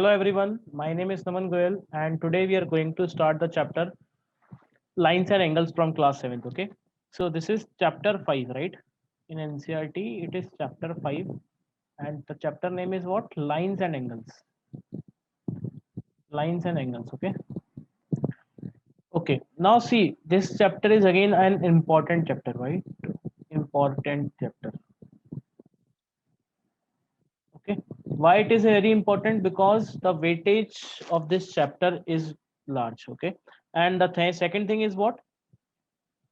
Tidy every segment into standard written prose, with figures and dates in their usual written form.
everyone, my name is Naman Goyal and today we are going to start the chapter lines and angles from class 7th. Okay, so this is chapter 5, right? In NCRT it is chapter 5 and the chapter name is what? Lines and angles. Lines and angles. Okay, now see, this chapter is again an important chapter, right? Important chapter. Okay, why it is very important? Because the weightage of this chapter is large. Okay, and the second thing is what?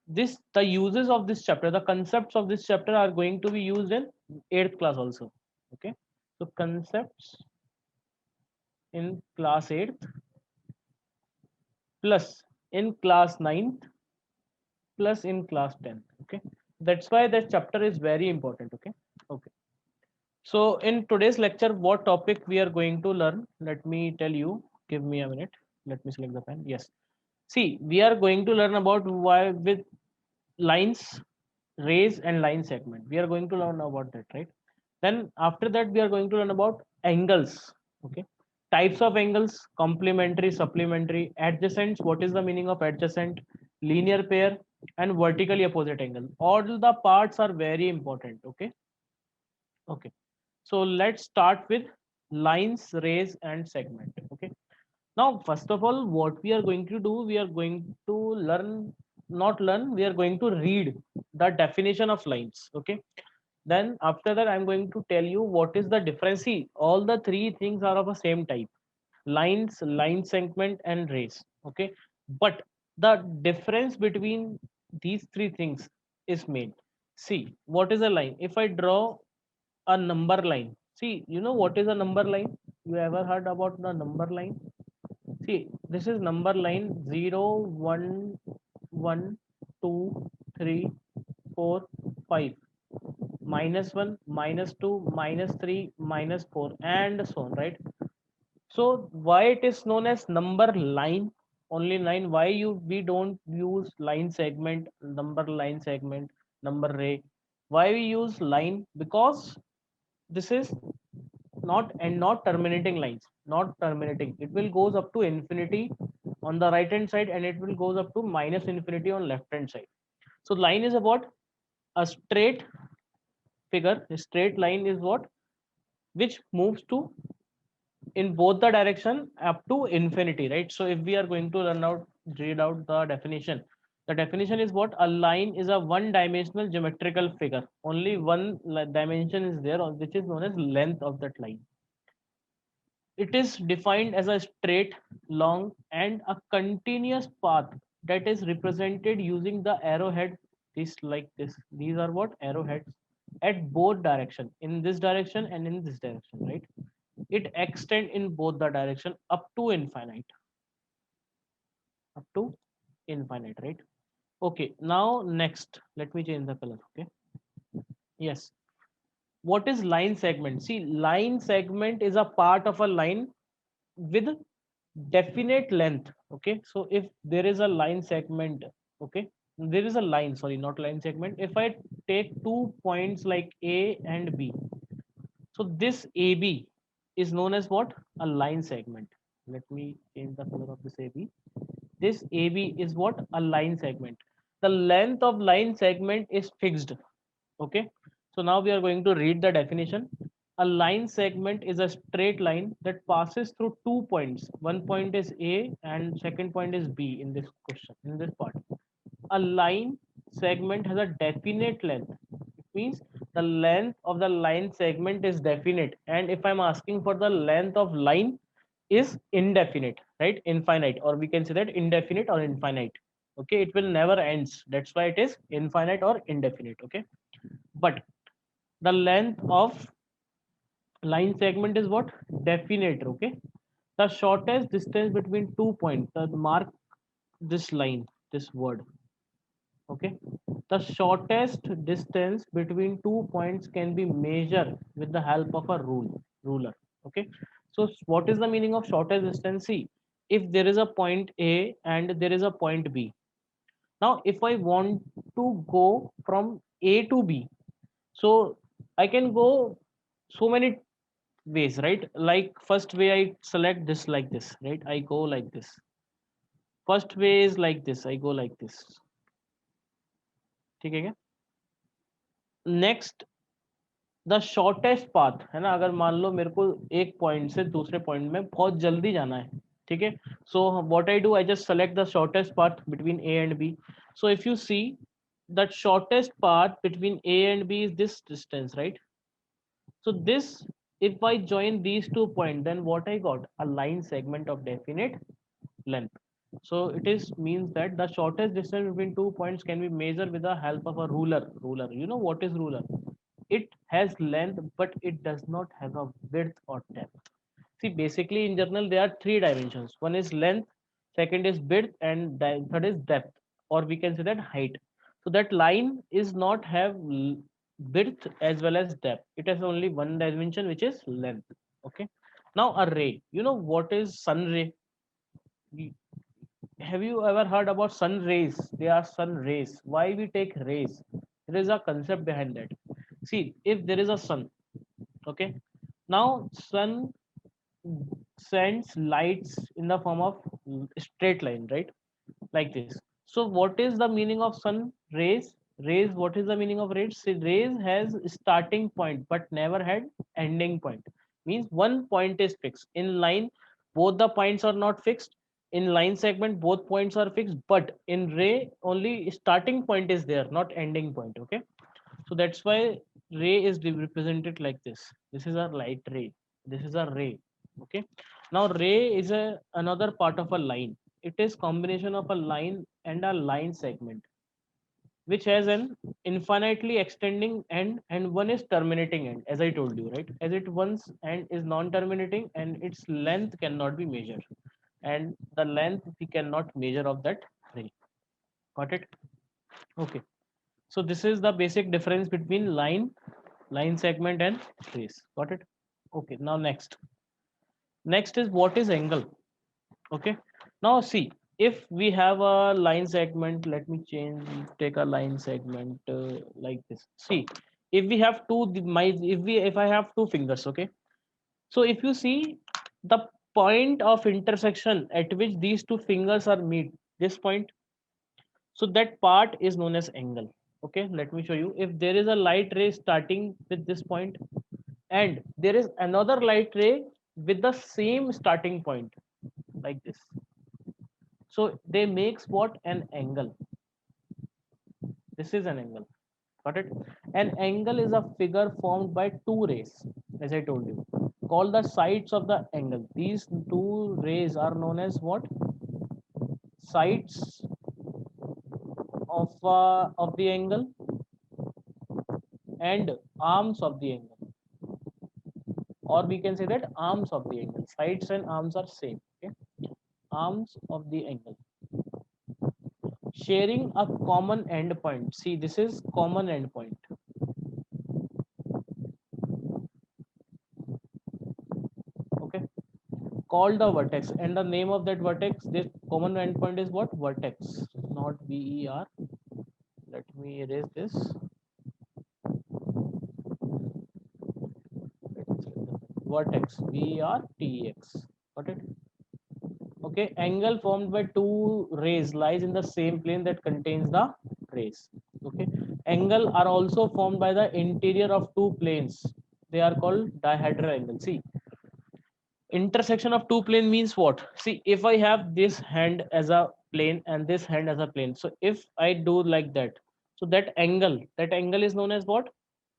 The uses of this chapter, the concepts of this chapter are going to be used in 8th class also. Okay, so concepts in class 8th plus in class 9th plus in class 10th. Okay, that's why that chapter is very important. Okay, so in today's lecture, what topic we are going to learn? Let me tell you. Give me a minute. Let me select the pen. Yes, see, we are going to learn about why with lines, rays and line segment. We are going to learn about that, right? Then after that, we are going to learn about angles. Okay, types of angles: complementary, supplementary, adjacents. What is the meaning of adjacent? Linear pair and vertically opposite angle. All the parts are very important. Okay, so let's start with lines, rays and segment. Okay, now first of all, what we are going to do, we are going to learn, not learn, we are going to read the definition of lines. Okay, then after that I'm going to tell you what is the difference. See, all the three things are of the same type: lines, line segment and rays. Okay, but the difference between these three things is made. See, what is a line? If I draw a number line, see, you know what is a number line? You ever heard about the number line? See, this is number line 0 1 1 2 3 4 5, -1, -2, -3, -4 and so on, right? So why it is known as number line? Only line. Why we don't use line segment, number line segment, number ray? Why we use line? Because this is not terminating lines, not terminating. It will goes up to infinity on the right hand side and it will goes up to -infinity on left hand side. So line is about a straight figure. A straight line is what? Which moves to in both the direction up to infinity, right? So if we are going to read out the definition, the definition is what? A line is a one dimensional geometrical figure. Only one dimension is there, which is known as length of that line. It is defined as a straight, long and a continuous path that is represented using the arrowhead. This like this, these are what? Arrowheads at both direction, in this direction and in this direction, right? It extend in both the direction up to infinite, up to infinite, right? Okay, now next, let me change the color. Okay, yes, what is line segment? See, line segment is a part of a line with definite length. Okay, so if there is a line segment, okay, there is a line, sorry, not line segment. If I take 2 points like A and B, so this AB is known as what? A line segment. Let me change the color of this AB. This AB is what? A line segment. The length of line segment is fixed. Okay, so now we are going to read the definition. A line segment is a straight line that passes through 2 points. One point is A and second point is B in this question, in this part. A line segment has a definite length. It means the length of the line segment is definite. And if I'm asking for the length of line is indefinite, right? Infinite, or we can say that indefinite or infinite. Okay, it will never ends. That's why it is infinite or indefinite. Okay, but the length of line segment is what? Definite. Okay, the shortest distance between 2 points, the mark this line, this word. Okay, the shortest distance between 2 points can be measured with the help of a ruler. Okay, so what is the meaning of shortest distance? See, if there is a point A and there is a point B, now if I want to go from A to B, so I can go so many ways, right? Like first way I select this like this, right? I go like this. First way is like this, I go like this. ठीक है क्या? Next, the shortest path है ना, अगर मान लो मेरे को एक पॉइंट से दूसरे पॉइंट में बहुत जल्दी जाना है, ठीक है, so what I do, I just select the shortest path between A and B. So if you see the shortest path between A and B is this distance, right? So this, if I join these 2 points, then what I got? A line segment of definite length. So it is means that the shortest distance between 2 points can be measured with the help of a ruler. Ruler, you know what is ruler? It has length, but it does not have a width or depth. See, basically in general, there are 3 dimensions. One is length, second is width, and third is depth, or we can say that height. So that line is not have width as well as depth. It has only one dimension, which is length. Okay. Now a ray. You know what is sun ray? Have you ever heard about sun rays? They are sun rays. Why we take rays? There is a concept behind that. See, if there is a sun, okay. Now sun sends lights in the form of straight line, right? Like this. So what is the meaning of sun rays? Rays, what is the meaning of rays? See, rays has starting point but never had ending point. Means one point is fixed. In line, both the points are not fixed. In line segment, both points are fixed, but in ray, only starting point is there, not ending point. Okay. So that's why ray is represented like this. This is a light ray. This is a ray. Okay. Now ray is another part of a line. It is combination of a line and a line segment, which has an infinitely extending end and one is terminating end, as I told you, right? As it once end is non-terminating and its length cannot be measured. And the length we cannot measure of that ray. Got it? Okay. So this is the basic difference between line segment and trace. Got it? Okay. Now next is what is angle. Okay. Now see, if we have a line segment, let me take a line segment like this. See, if we have if I have 2 fingers, okay. So if you see the point of intersection at which these 2 fingers are meet, this point, so that part is known as angle. Okay, let me show you. If there is a light ray starting with this point and there is another light ray with the same starting point like this, so they makes what? An angle. This is an angle. Got it? An angle is a figure formed by 2 rays, as I told you, called the sides of the angle. These 2 rays are known as what? Sides of the angle and arms of the angle, or we can say that arms of the angle. Sides and arms are same. Okay, arms of the angle sharing a common endpoint. See, this is common endpoint. Okay, called the vertex, and the name of that vertex, this common endpoint is what? Vertex, not ver. Let me erase this. Vertex, vertex. Got it? Okay, angle formed by 2 rays lies in the same plane that contains the rays. Okay, angle are also formed by the interior of 2 planes. They are called dihedral angle. See, intersection of 2 plane means what? See, if I have this hand as a plane and this hand as a plane, so if I do like that, so that angle is known as what?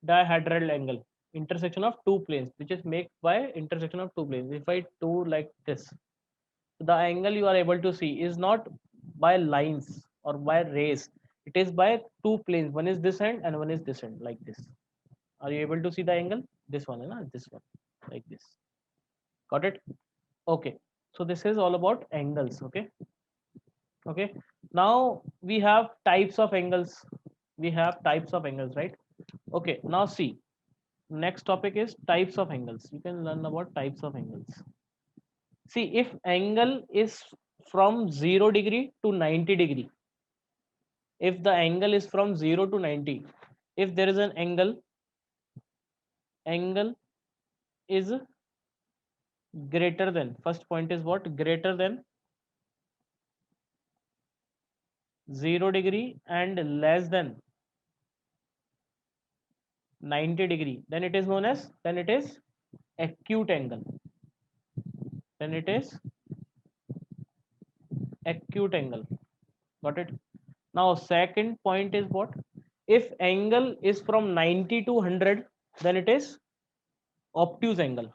Dihedral angle. Intersection of 2 planes, which is made by intersection of 2 planes. If I do like this, the angle you are able to see is not by lines or by rays. It is by 2 planes. One is this end and one is this end, like this. Are you able to see the angle? This one, and this one, like this. Got it? Okay. So this is all about angles. Okay. Okay. Now we have types of angles. We have types of angles, right? Okay. Now see, next topic is types of angles. You can learn about types of angles. See, if angle is from 0 degree to 90 degree, if the angle is from 0 to 90, if there is an angle is greater than, first point is what? Greater than 0 degree and less than 90 degree, then it is known as, then it is acute angle. Then it is acute angle. Got it? Now second point is what? If angle is from 90 to 100, then it is obtuse angle.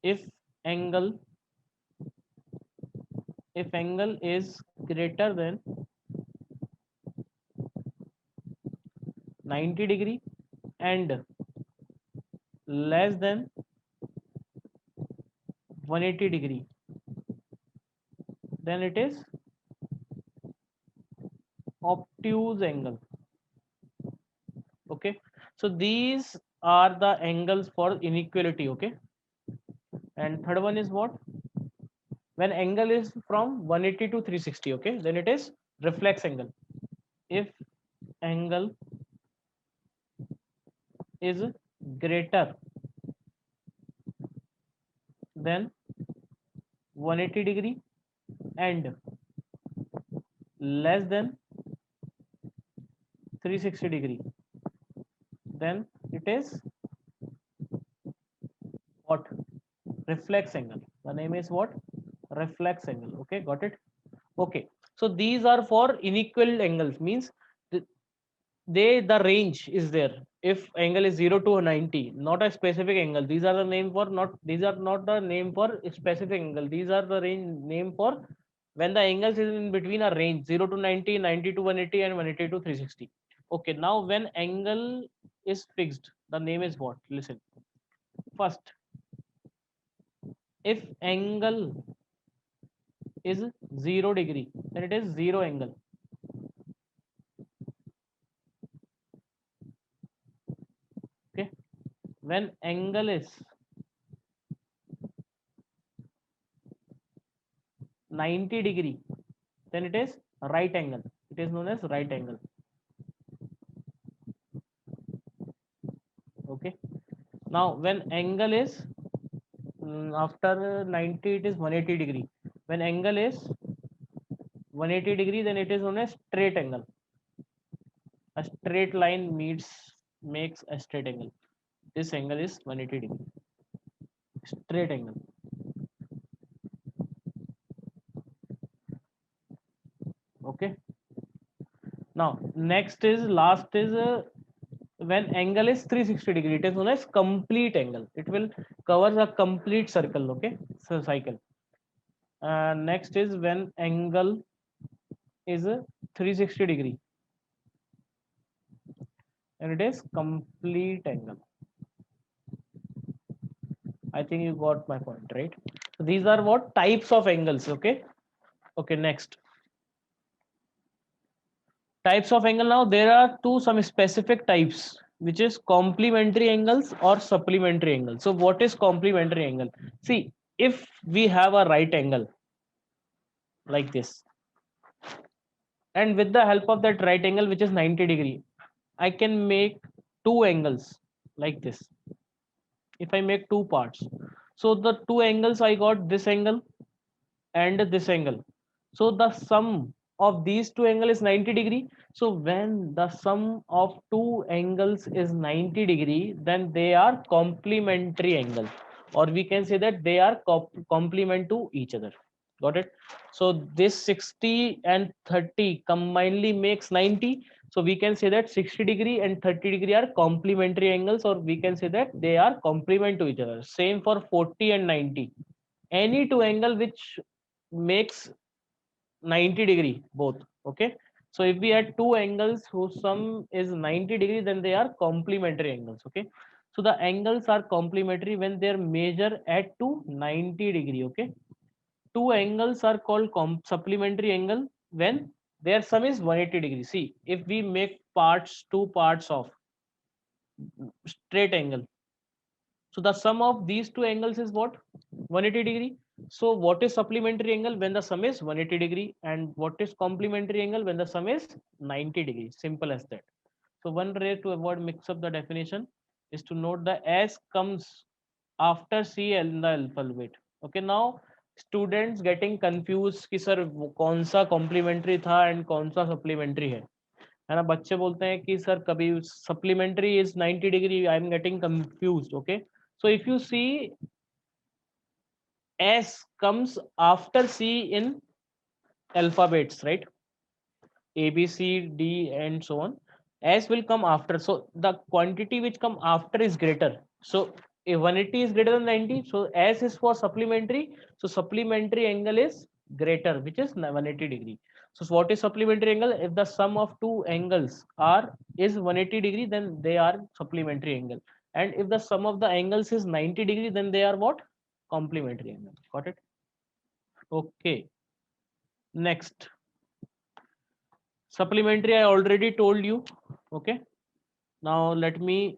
If angle, if angle is greater than 90 degree and less than 180 degree, then it is obtuse angle. Okay, so these are the angles for inequality. Okay, and third one is what? When angle is from 180 to 360. Okay, then it is reflex angle. If angle is greater than 180 degree and less than 360 degree, then it is what? Reflex angle. The name is what? Reflex angle. Okay, got it? Okay, so these are for unequal angles, means the range is there. If angle is 0 to 90, not a specific angle, these are the name for, not, these are not the name for specific angle, these are the range name for when the angles is in between a range 0 to 90, 90 to 180 and 180 to 360. Okay, now when angle is fixed, the name is what? Listen, first, if angle is 0 degree, then it is zero angle. Okay, when angle is 90 degree, then it is right angle. It is known as right angle. Okay, now when angle is after 90, it is 180 degree. When angle is 180 degree, then it is known as straight angle. A straight line makes a straight angle. This angle is 180 degree, straight angle. Okay, now next is, last is when angle is 360 degree, it is known as complete angle. It will cover a complete circle. Okay, so cycle. Next is when angle is 360 degree and it is complete angle. I think you got my point, right? So these are what? Types of angles. Okay, okay, next types of angle. Now there are some specific types, which is complementary angles or supplementary angles. So what is complementary angle? See, if we have a right angle like this, and with the help of that right angle, which is 90 degree, I can make two angles like this. If I make two parts, so the two angles, I got this angle and this angle. So the sum of these two angles is 90 degree. So when the sum of two angles is 90 degree, then they are complementary angle, or we can say that they are complement to each other. Got it? So this 60 and 30 combinedly makes 90. So we can say that 60 degree and 30 degree are complementary angles, or we can say that they are complement to each other. Same for 40 and 90. Any two angle which makes 90 degree both. Okay, so if we had two angles whose sum is 90 degree, then they are complementary angles. Okay, so the angles are complementary when they are measured at to 90 degree. Okay, two angles are called supplementary angle when their sum is 180 degree. See, if we make two parts of straight angle, so the sum of these two angles is what? 180 degree. So what is supplementary angle? When the sum is 180 degree. And what is complementary angle? When the sum is 90 degree. Simple as that. So one way to avoid mix up the definition is to note the as comes after C in the alphabet. Okay, now students getting confused कि sir कौन सा complementary था and कौन सा supplementary है ना. बच्चे बोलते हैं कि सर कभी supplementary is 90 degree, I am getting confused. Okay, so if you see S comes after C in alphabets, right? A, B, C, D, and so on. S will come after. So the quantity which come after is greater. So if 180 is greater than 90, so S is for supplementary. So supplementary angle is greater, which is 180 degree. So what is supplementary angle? If the sum of two angles are is 180 degree, then they are supplementary angle. And if the sum of the angles is 90 degree, then they are what? Complementary angle. Got it? Okay. Next. Supplementary I already told you. Okay, now let me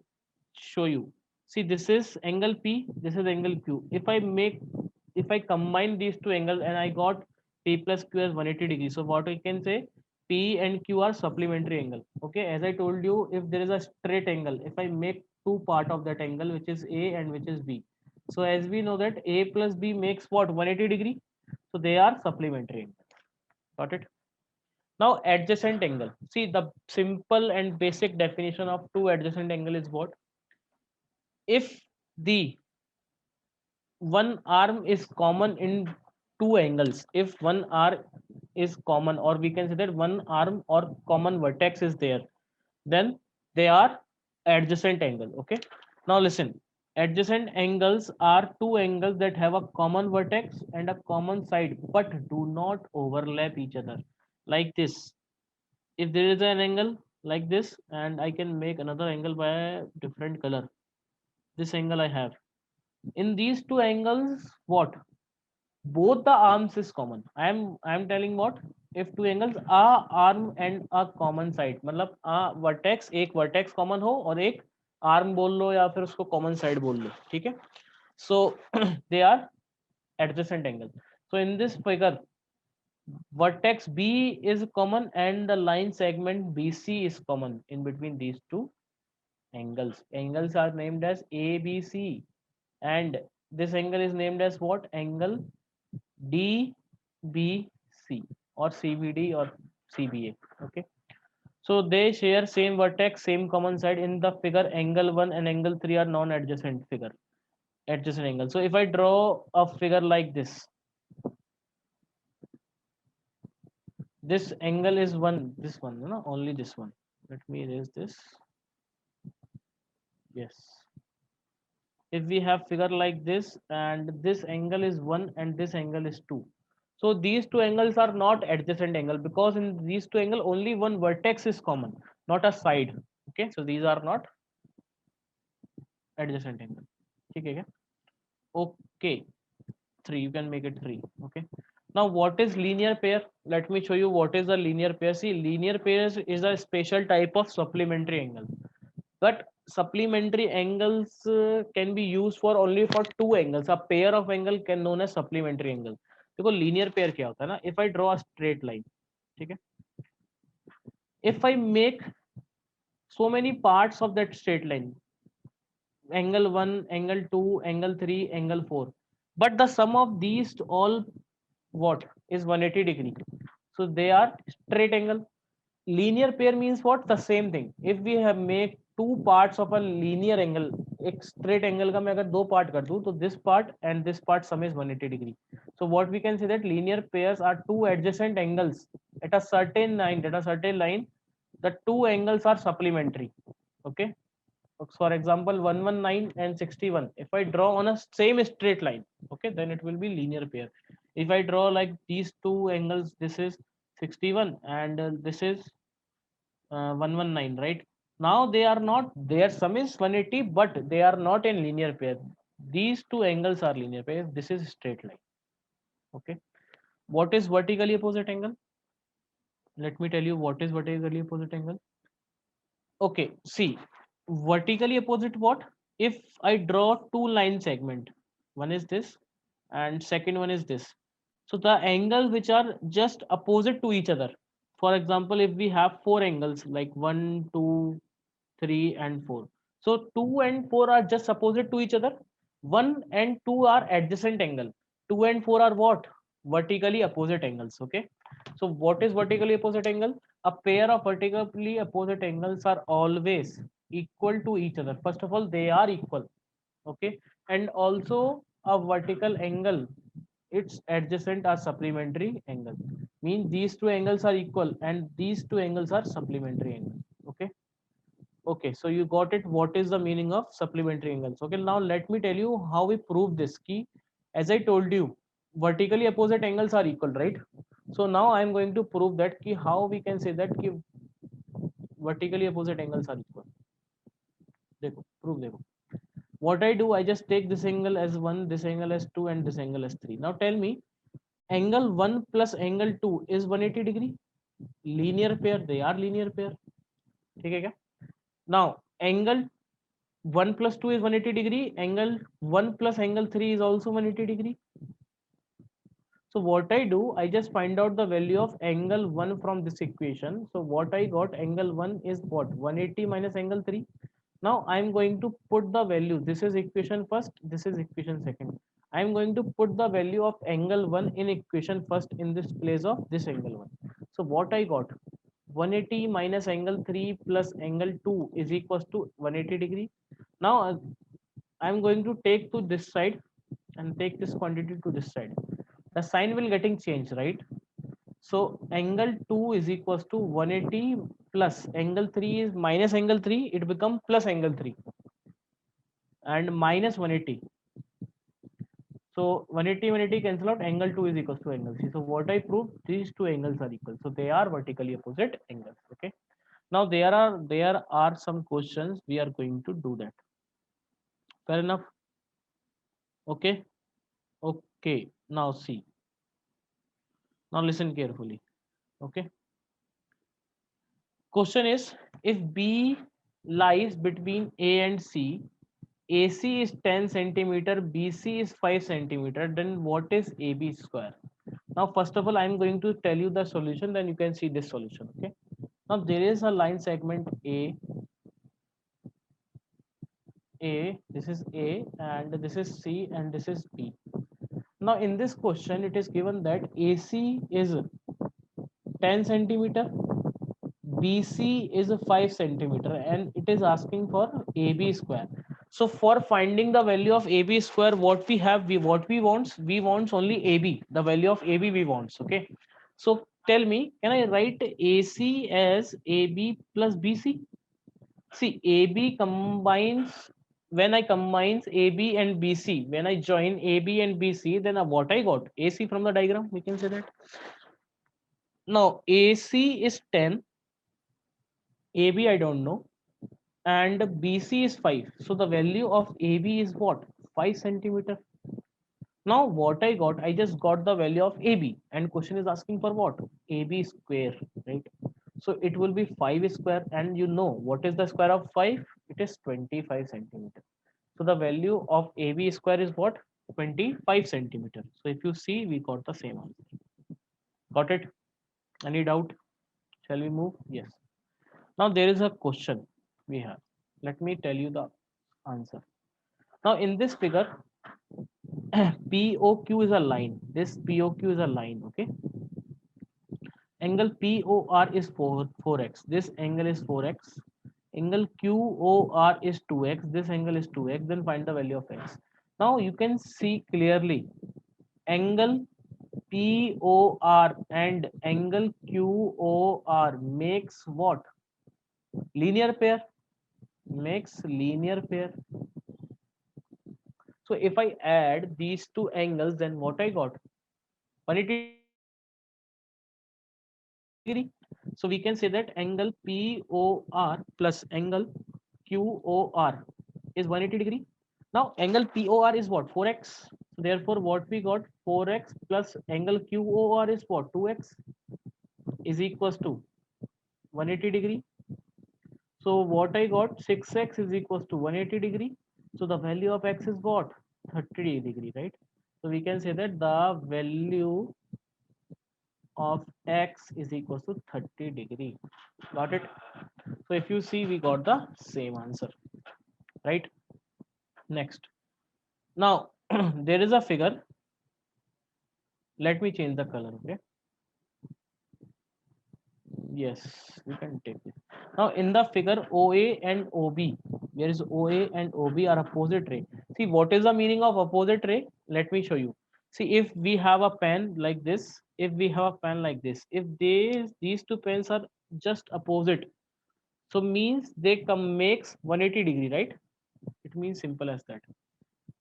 show you. See, this is angle P, this is angle Q. If I combine these two angles and I got P plus Q as 180 degrees, so what we can say, P and Q are supplementary angle. Okay, as I told you, if there is a straight angle, if I make two part of that angle, which is A and which is B, so as we know that A plus B makes what, 180 degree, so they are supplementary angle. Got it? Now adjacent angle. See, the simple and basic definition of two adjacent angle is what? If the one arm is common in two angles, if one arm is common, or we can say that one arm or common vertex is there, then they are adjacent angle. Okay. Now listen, adjacent angles are two angles that have a common vertex and a common side, but do not overlap each other. Like this, if there is an angle like this and I can make another angle by a different color, this angle I have, in these two angles, what, both the arms is common. I am telling what, if two angles are arm and a common side, मतलब vertex, एक vertex common हो और एक arm बोल लो या फिर उसको common side बोल लो, ठीक है. So they are adjacent angle. So in this figure, vertex B is common and the line segment BC is common in between these two angles. Angles are named as ABC, and this angle is named as what? Angle DBC or CBD or CBA. Okay. So they share same vertex, same common side. In the figure, angle 1 and angle 3 are non-adjacent figure, adjacent angle. So if I draw a figure like this angle is this one, you know, only this one. Let me erase this. Yes, if we have figure like this and this angle is 1 and this angle is 2, so these two angles are not adjacent angle because in these two angle only one vertex is common, not a side. Okay, so these are not adjacent angle. Okay, okay, 3, you can make it 3. Okay, now what is linear pair? Let me show you what is a linear pair. See, linear pairs is a special type of supplementary angle, but supplementary angles can be used for only for two angles. A pair of angle can known as supplementary angle. देखो linear pair क्या होता है ना, if I draw a straight line, ठीक है, if I make so many parts of that straight line, angle 1, angle 2, angle 3, angle 4, but the sum of these all what is 180 degree, so they are straight angle. Linear pair means what? The same thing. If we have make two parts of a linear angle, एक straight angle का मैं अगर दो part कर दूं, तो this part and this part sum is 180 degree. So what we can say that linear pairs are two adjacent angles at a certain line. At a certain line, the two angles are supplementary. Okay. For example, 119 and 61. If I draw on a same straight line, okay, then it will be linear pair. If I draw like these two angles, this is 61 and this is 119, right? Now they are not, their sum is 180, but they are not in linear pair. These two angles are linear pair. This is straight line. Okay. What is vertically opposite angle? Let me tell you what is vertically opposite angle. Okay, see, vertically opposite what? If I draw two line segment, one is this and second one is this. So the angles which are just opposite to each other. For example, if we have four angles like 1, 2, 3 and 4. So 2 and 4 are just opposite to each other. 1 and 2 are adjacent angle. 2 and 4 are what? Vertically opposite angles. Okay. So what is vertically opposite angle? A pair of vertically opposite angles are always equal to each other. First of all, they are equal. Okay. And also a vertical angle, its adjacent are supplementary angle. Means these two angles are equal and these two angles are supplementary angles. Okay. Okay, so you got it. What is the meaning of supplementary angles? Okay, now let me tell you how we prove this key. As I told you, vertically opposite angles are equal, right? So now I am going to prove that key how we can say that key vertically opposite angles are equal. देखो, prove देखो. What I do, I just take this angle as 1, this angle as 2, and this angle as 3. Now tell me, angle 1 plus angle 2 is 180 degree. Linear pair, they are linear pair. ठीक है क्या? Now angle 1 plus 2 is 180 degree. Angle 1 plus angle 3 is also 180 degree. So what I do, I just find out the value of angle 1 from this equation. So what I got, angle 1 is what? 180 minus angle 3. Now I'm going to put the value. This is equation first, this is equation second. I'm going to put the value of angle 1 in equation first in this place of this angle 1. So what I got, 180 minus angle 3 plus angle 2 is equals to 180 degree. Now I'm going to take to this side and take this quantity to this side. The sign will getting changed, right? So angle 2 is equals to 180 plus angle 3 is minus angle 3, it become plus angle 3 and minus 180. So 180 180 cancel out, angle 2 is equals to angle 3. So what I proved, these two angles are equal. So they are vertically opposite angles. Okay. Now there are some questions we are going to do that. Fair enough. Okay. Okay. Now see. Now listen carefully. Okay. Question is, if B lies between A and C, AC is 10 centimeter, BC is 5 centimeter, then what is AB square? Now, first of all, I'm going to tell you the solution, then you can see this solution. Okay. Now there is a line segment this is A, and this is C, and this is B. Now in this question, it is given that AC is 10 centimeter, BC is 5 centimeter, and it is asking for AB square. So for finding the value of AB square, what we have, we wants only AB, the value of AB we wants. Okay. So tell me, can I write AC as AB plus BC? See, AB combines, when I combines AB and BC, when I join AB and BC, then what I got? AC from the diagram, we can say that. Now AC is 10, AB I don't know, and BC is 5. So the value of AB is what? 5 centimeter. Now what I got, I just got the value of AB, and question is asking for what? AB square, right? So it will be 5 square, and you know what is the square of 5? It is 25 centimeter. So the value of AB square is what? 25 centimeter. So if you see, we got the same answer. Got it? Any doubt? Shall we move? Yes. Now there is a question we have. Let me tell you the answer. Now in this figure, POQ is a line. This POQ is a line. Okay. Angle POR is 4x. This angle is 4x. Angle QOR is 2x. This angle is 2x. Then find the value of x. Now you can see clearly angle POR and angle QOR makes what? Linear pair. Makes linear pair. So if I add these two angles, then what I got? 180 degree. So we can say that angle POR plus angle QOR is 180 degree. Now angle POR is what? 4x. So therefore what we got? 4x plus angle QOR is what? 2x is equals to 180 degree. So what I got? 6x is equals to 180 degree. So the value of x is what? 30 degree, right? So we can say that the value of x is equals to 30 degree. Got it? So if you see, we got the same answer, right? Next. Now there is a figure. Let me change the color. Okay. Yes, we can take it. Now in the figure OA and OB, there is OA and OB are opposite ray. See what is the meaning of opposite ray? Let me show you. See if we have a pen like this, if we have a pen like this, if these two pens are just opposite, so means they come makes 180-degree, right? It means simple as that.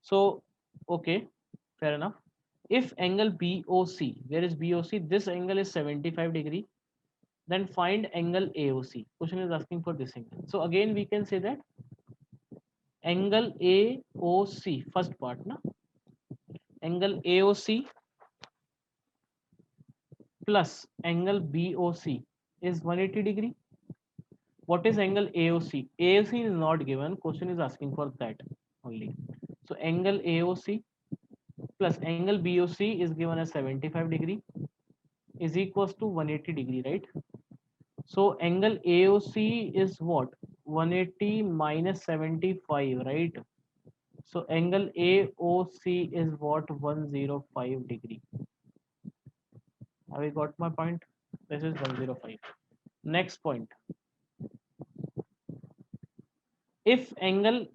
So okay, fair enough. If angle BOC, where is BOC? This angle is 75-degree. Then find angle AOC. Question is asking for this angle. So again we can say that angle AOC, first part, na? Angle AOC plus angle BOC is 180-degree. What is angle AOC? AOC is not given. Question is asking for that only. So angle AOC plus angle BOC is given as 75-degree is equals to 180-degree, right? So angle AOC is what? 180 minus 75, right? So angle AOC is what? 105-degree. Have you got my point? This is 105. Next point. If angle,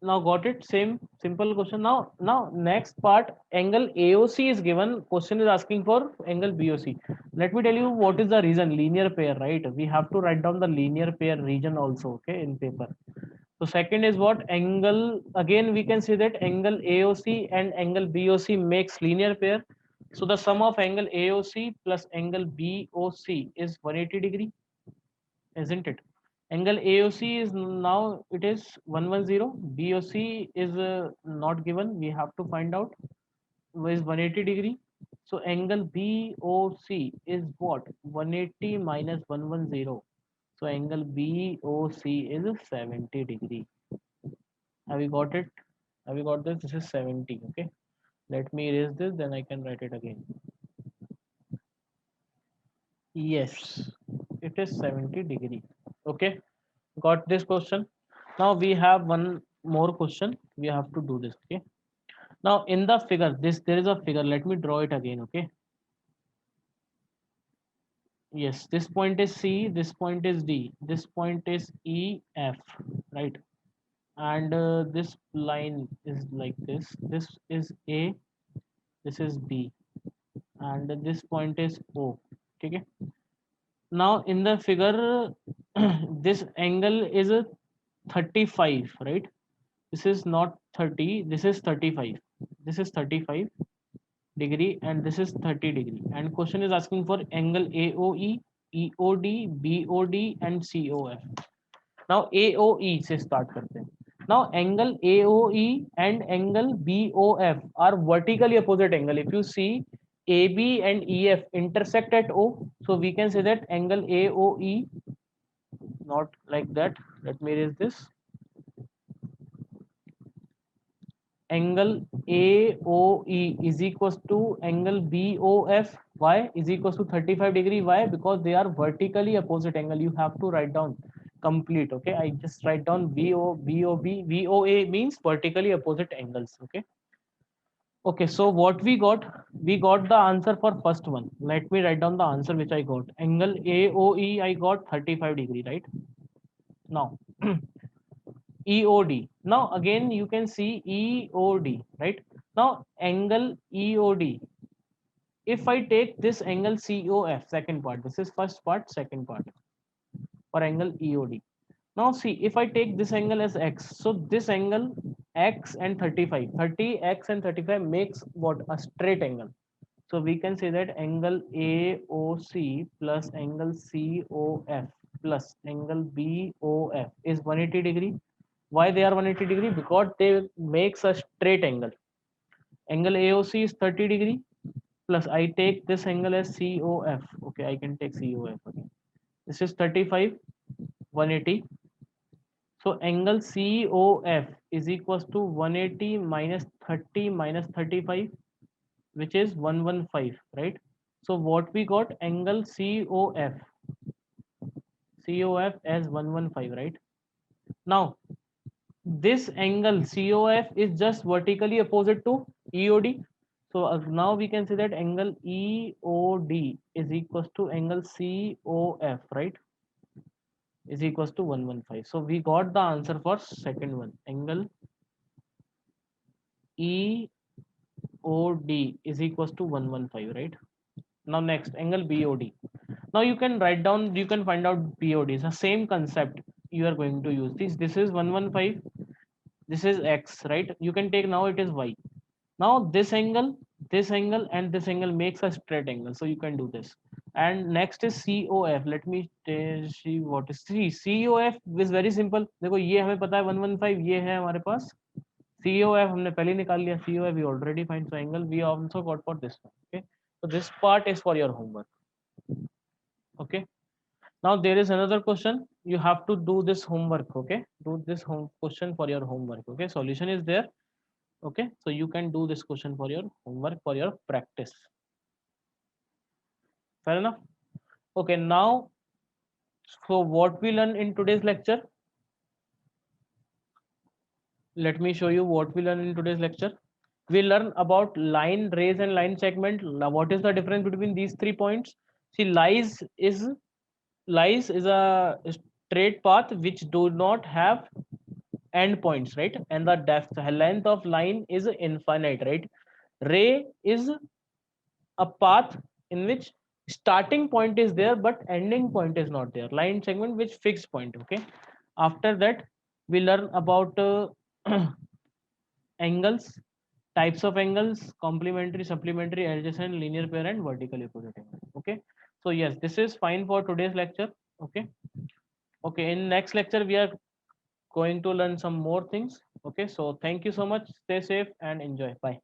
now got it? Same simple question. Now next part, angle AOC is given. Question is asking for angle BOC. Let me tell you what is the reason. Linear pair, right? We have to write down the linear pair region also, okay, in paper. So second is what? Angle, again we can say that angle AOC and angle BOC makes linear pair. So the sum of angle AOC plus angle BOC is 180-degree, isn't it? Angle AOC is now it is 110. BOC is not given. We have to find out is 180-degree. So angle BOC is what? 180 minus 110. So angle BOC is 70-degree. Have you got it? Have you got this? This is 70. Okay. Let me erase this, then I can write it again. Yes, it is 70-degree. Okay. Got this question. Now we have one more question. We have to do this. Okay. Now in the figure, there is a figure. Let me draw it again. Okay. Yes, this point is C, this point is D, this point is E, F, right? And this line is like this. This is A, this is B, and this point is O. Okay. Now in the figure, this angle is a 35, right? This is not 30, this is 35. This is 35-degree and this is 30-degree. And question is asking for angle AOE, EOD, BOD and COF. Now AOE से start करते हैं. Now angle AOE and angle BOF are vertically opposite angle. If you see AB and EF intersect at O, so we can say that angle AOE, not like that. Let me erase this. Angle AOE is equals to angle BOF. Why? Is equals to 35-degree. Why? Because they are vertically opposite angle. You have to write down complete. Okay, I just write down VOA means vertically opposite angles. Okay. Okay, so what we got the answer for first one. Let me write down the answer which I got. Angle AOE I got 35-degree, right? Now EOD. Now again you can see EOD, right? Now angle EOD. If I take this angle COF, second part, this is first part, second part, for angle EOD. Now see, if I take this angle as X, so this angle X and 35, 30X and 35 makes what? A straight angle. So we can say that angle AOC plus angle COF plus angle BOF is 180-degree. Why they are 180-degree? Because they makes a straight angle. Angle AOC is 30-degree plus I take this angle as COF. Okay, I can take COF again. This is 35, 180. So angle COF is equals to 180 minus 30 minus 35, which is 115, right? So what we got? Angle COF as 115, right? Now this angle COF is just vertically opposite to EOD. So now we can say that angle EOD is equals to angle COF, right? Is equals to 115. So we got the answer for second one. Angle EOD is equals to 115, right? Now next angle BOD. Now you can write down, you can find out BOD. It's the same concept you are going to use. This is 115. This is X, right? You can take now it is Y. Now this angle and this angle makes a straight angle. So you can do this. And next is COF. Let me see what is COF is very simple. देखो ये हमें पता है 115, ये है हमारे पास COF हमने पहले निकाल लिया. COF we already find, so angle we also got for this one. Okay, so this part is for your homework. Okay, now there is another question. You have to do this homework. Okay, do this home question for your homework. Okay, solution is there. Okay, so you can do this question for your homework, for your practice. Fair enough. Okay, now, so what we learn in today's lecture, let me show you what we learn in today's lecture. We learn about line raise and line segment. Now what is the difference between these 3 points? See, lies is a straight path which do not have end points, right? And the depth length of line is infinite, right? Ray is a path in which starting point is there but ending point is not there. Line segment which fixed point. Okay, after that we learn about angles, types of angles, complementary, supplementary, adjacent, linear pair and vertically opposite angle. Okay, so yes, this is fine for today's lecture. Okay, okay, in next lecture we are going to learn some more things. Okay, so thank you so much, stay safe and enjoy. Bye.